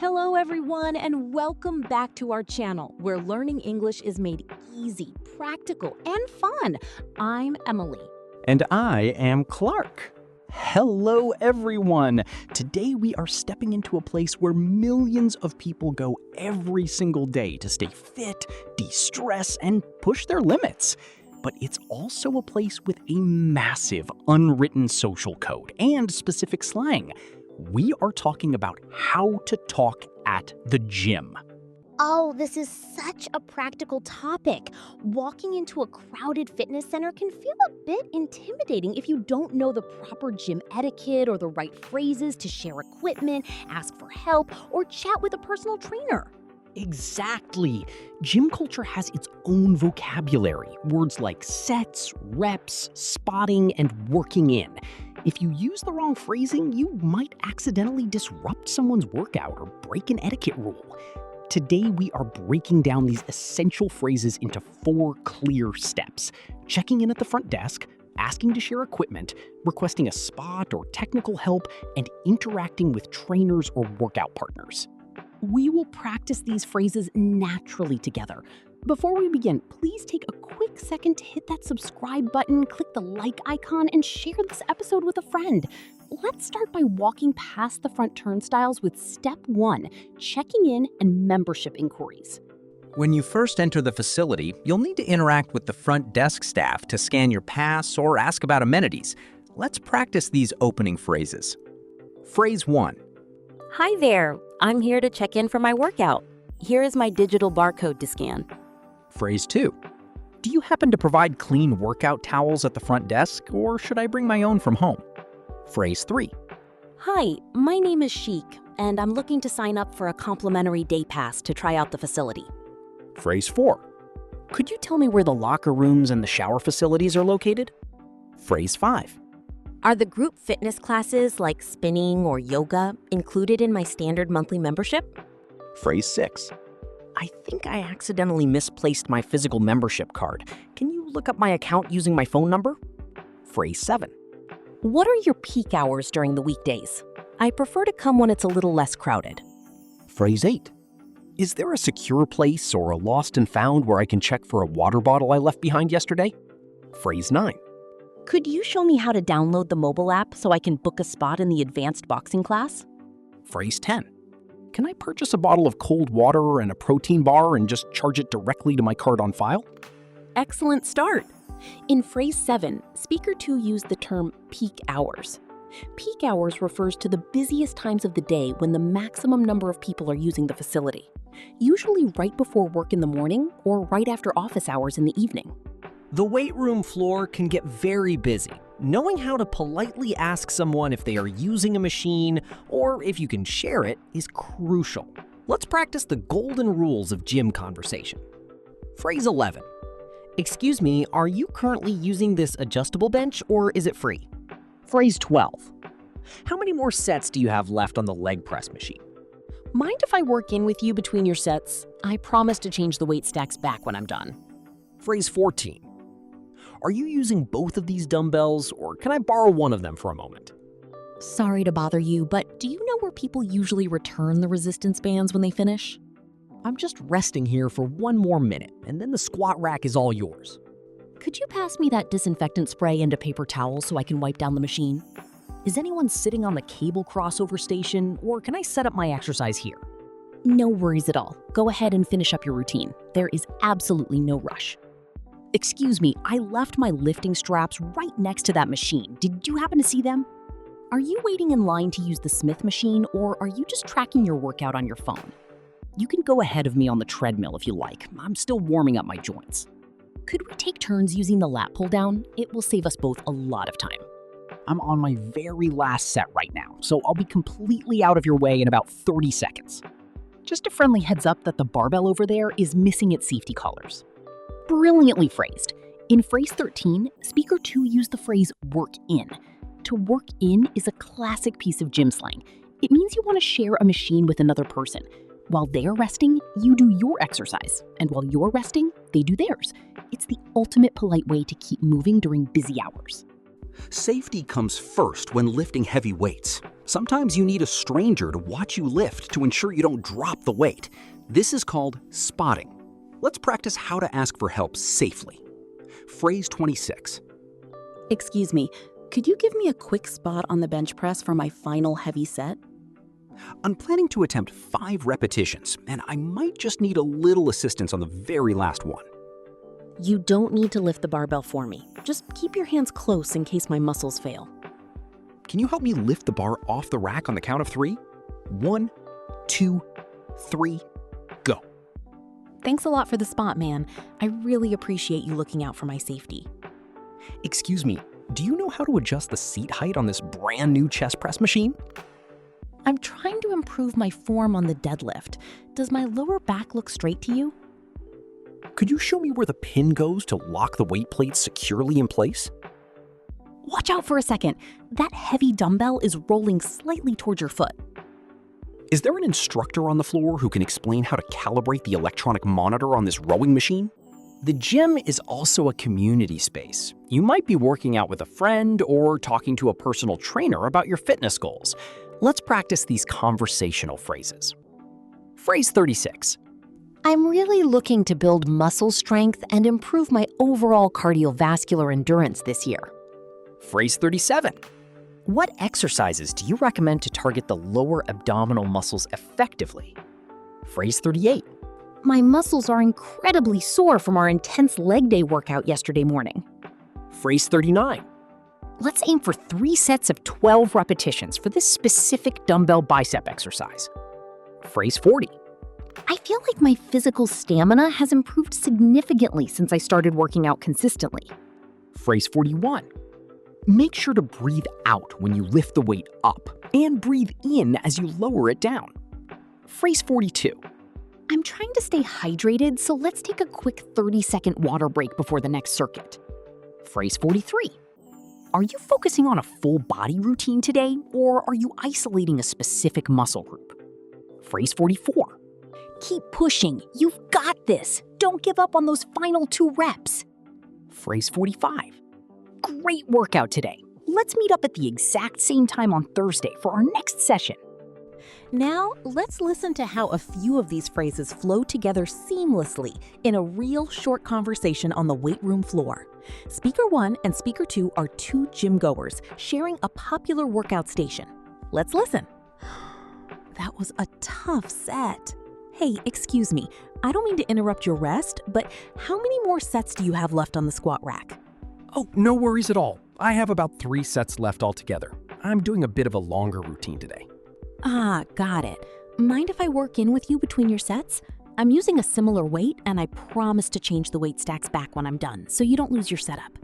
Hello everyone, and welcome back to our channel where learning English is made easy, practical, and fun. I'm Emily. And I am Clark. Hello everyone! Today we are stepping into a place where millions of people go every single day to stay fit, de-stress, and push their limits. But it's also a place with a massive unwritten social code and specific slang. We are talking about how to talk at the gym. Oh, this is such a practical topic. Walking into a crowded fitness center can feel a bit intimidating if you don't know the proper gym etiquette or the right phrases to share equipment, ask for help, or chat with a personal trainer. Exactly. Gym culture has its own vocabulary. Words like sets, reps, spotting, and working in. If you use the wrong phrasing, you might accidentally disrupt someone's workout or break an etiquette rule. Today, we are breaking down these essential phrases into 4 clear steps. Checking in at the front desk, asking to share equipment, requesting a spot or technical help, and interacting with trainers or workout partners. We will practice these phrases naturally together. Before we begin, please take a quick second to hit that subscribe button, click the like icon, and share this episode with a friend. Let's start by walking past the front turnstiles with step 1, checking in and membership inquiries. When you first enter the facility, you'll need to interact with the front desk staff to scan your pass or ask about amenities. Let's practice these opening phrases. Phrase 1. Hi there, I'm here to check in for my workout. Here is my digital barcode to scan. Phrase 2. Do you happen to provide clean workout towels at the front desk, or should I bring my own from home? Phrase 3. Hi, my name is Sheik, and I'm looking to sign up for a complimentary day pass to try out the facility. Phrase 4. Could you tell me where the locker rooms and the shower facilities are located? Phrase 5. Are the group fitness classes like spinning or yoga included in my standard monthly membership? Phrase 6. I think I accidentally misplaced my physical membership card. Can you look up my account using my phone number? Phrase 7. What are your peak hours during the weekdays? I prefer to come when it's a little less crowded. Phrase 8. Is there a secure place or a lost and found where I can check for a water bottle I left behind yesterday? Phrase 9. Could you show me how to download the mobile app so I can book a spot in the advanced boxing class? Phrase 10. Can I purchase a bottle of cold water and a protein bar and just charge it directly to my card on file? Excellent start. In phrase 7, speaker 2 used the term peak hours. Peak hours refers to the busiest times of the day when the maximum number of people are using the facility, usually right before work in the morning or right after office hours in the evening. The weight room floor can get very busy. Knowing how to politely ask someone if they are using a machine or if you can share it is crucial. Let's practice the golden rules of gym conversation. Phrase 11. Excuse me, are you currently using this adjustable bench or is it free? Phrase 12. How many more sets do you have left on the leg press machine? Mind if I work in with you between your sets? I promise to change the weight stacks back when I'm done. Phrase 14. Are you using both of these dumbbells or can I borrow one of them for a moment? Sorry to bother you, but do you know where people usually return the resistance bands when they finish? I'm just resting here for one more minute and then the squat rack is all yours. Could you pass me that disinfectant spray and a paper towel so I can wipe down the machine? Is anyone sitting on the cable crossover station or can I set up my exercise here? No worries at all. Go ahead and finish up your routine. There is absolutely no rush. Excuse me, I left my lifting straps right next to that machine. Did you happen to see them? Are you waiting in line to use the Smith machine, or are you just tracking your workout on your phone? You can go ahead of me on the treadmill if you like. I'm still warming up my joints. Could we take turns using the lat pull down? It will save us both a lot of time. I'm on my very last set right now, so I'll be completely out of your way in about 30 seconds. Just a friendly heads up that the barbell over there is missing its safety collars. Brilliantly phrased. In phrase 13, speaker 2 used the phrase work in. To work in is a classic piece of gym slang. It means you want to share a machine with another person. While they're resting, you do your exercise. And while you're resting, they do theirs. It's the ultimate polite way to keep moving during busy hours. Safety comes first when lifting heavy weights. Sometimes you need a stranger to watch you lift to ensure you don't drop the weight. This is called spotting. Let's practice how to ask for help safely. Phrase 26. Excuse me, could you give me a quick spot on the bench press for my final heavy set? I'm planning to attempt 5 repetitions, and I might just need a little assistance on the very last one. You don't need to lift the barbell for me. Just keep your hands close in case my muscles fail. Can you help me lift the bar off the rack on the count of 3? 1, 2, 3, go. Thanks a lot for the spot, man. I really appreciate you looking out for my safety. Excuse me, do you know how to adjust the seat height on this brand new chest press machine? I'm trying to improve my form on the deadlift. Does my lower back look straight to you? Could you show me where the pin goes to lock the weight plate securely in place? Watch out for a second. That heavy dumbbell is rolling slightly towards your foot. Is there an instructor on the floor who can explain how to calibrate the electronic monitor on this rowing machine? The gym is also a community space. You might be working out with a friend or talking to a personal trainer about your fitness goals. Let's practice these conversational phrases. Phrase 36. I'm really looking to build muscle strength and improve my overall cardiovascular endurance this year. Phrase 37. What exercises do you recommend to target the lower abdominal muscles effectively? Phrase 38. My muscles are incredibly sore from our intense leg day workout yesterday morning. Phrase 39. Let's aim for 3 sets of 12 repetitions for this specific dumbbell bicep exercise. Phrase 40. I feel like my physical stamina has improved significantly since I started working out consistently. Phrase 41. Make sure to breathe out when you lift the weight up and breathe in as you lower it down. Phrase 42. I'm trying to stay hydrated, so let's take a quick 30-second water break before the next circuit. Phrase 43. Are you focusing on a full body routine today, or are you isolating a specific muscle group? Phrase 44. Keep pushing. You've got this. Don't give up on those final 2 reps. Phrase 45. Great workout today. Let's meet up at the exact same time on Thursday for our next session. Now, let's listen to how a few of these phrases flow together seamlessly in a real short conversation on the weight room floor. Speaker 1 and Speaker 2 are 2 gym-goers sharing a popular workout station. Let's listen. That was a tough set. Hey, excuse me, I don't mean to interrupt your rest, but how many more sets do you have left on the squat rack? Oh, no worries at all. I have about 3 sets left altogether. I'm doing a bit of a longer routine today. Ah, got it. Mind if I work in with you between your sets? I'm using a similar weight, and I promise to change the weight stacks back when I'm done, so you don't lose your setup.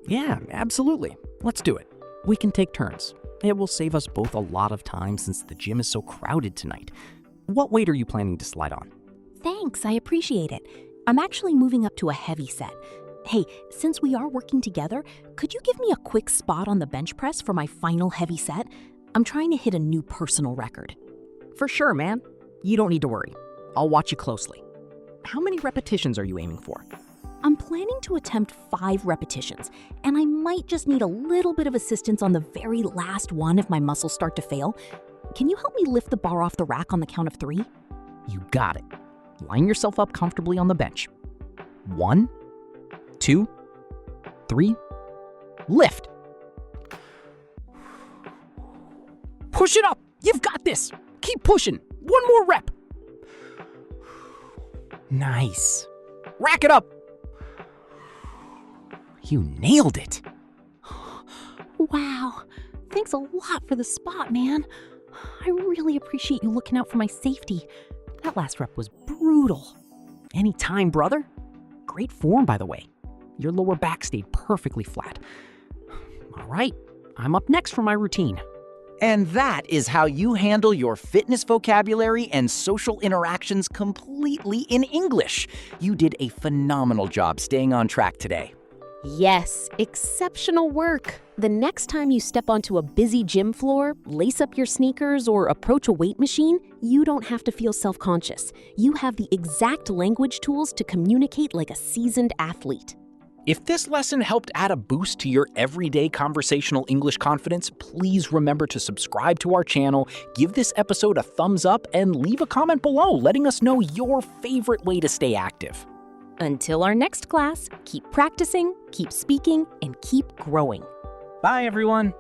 Yeah, absolutely. Let's do it. We can take turns. It will save us both a lot of time since the gym is so crowded tonight. What weight are you planning to slide on? Thanks, I appreciate it. I'm actually moving up to a heavy set. Hey, since we are working together, could you give me a quick spot on the bench press for my final heavy set? I'm trying to hit a new personal record. For sure, man. You don't need to worry. I'll watch you closely. How many repetitions are you aiming for? I'm planning to attempt 5 repetitions, and I might just need a little bit of assistance on the very last one if my muscles start to fail. Can you help me lift the bar off the rack on the count of 3? You got it. Line yourself up comfortably on the bench. 1, 2, 3, lift. Push it up. You've got this. Keep pushing. 1 more rep. Nice. Rack it up. You nailed it. Wow. Thanks a lot for the spot, man. I really appreciate you looking out for my safety. That last rep was brutal. Anytime, brother. Great form, by the way. Your lower back stayed perfectly flat. All right, I'm up next for my routine. And that is how you handle your fitness vocabulary and social interactions completely in English. You did a phenomenal job staying on track today. Yes, exceptional work. The next time you step onto a busy gym floor, lace up your sneakers, or approach a weight machine, you don't have to feel self-conscious. You have the exact language tools to communicate like a seasoned athlete. If this lesson helped add a boost to your everyday conversational English confidence, please remember to subscribe to our channel, give this episode a thumbs up, and leave a comment below letting us know your favorite way to stay active. Until our next class, keep practicing, keep speaking, and keep growing. Bye, everyone.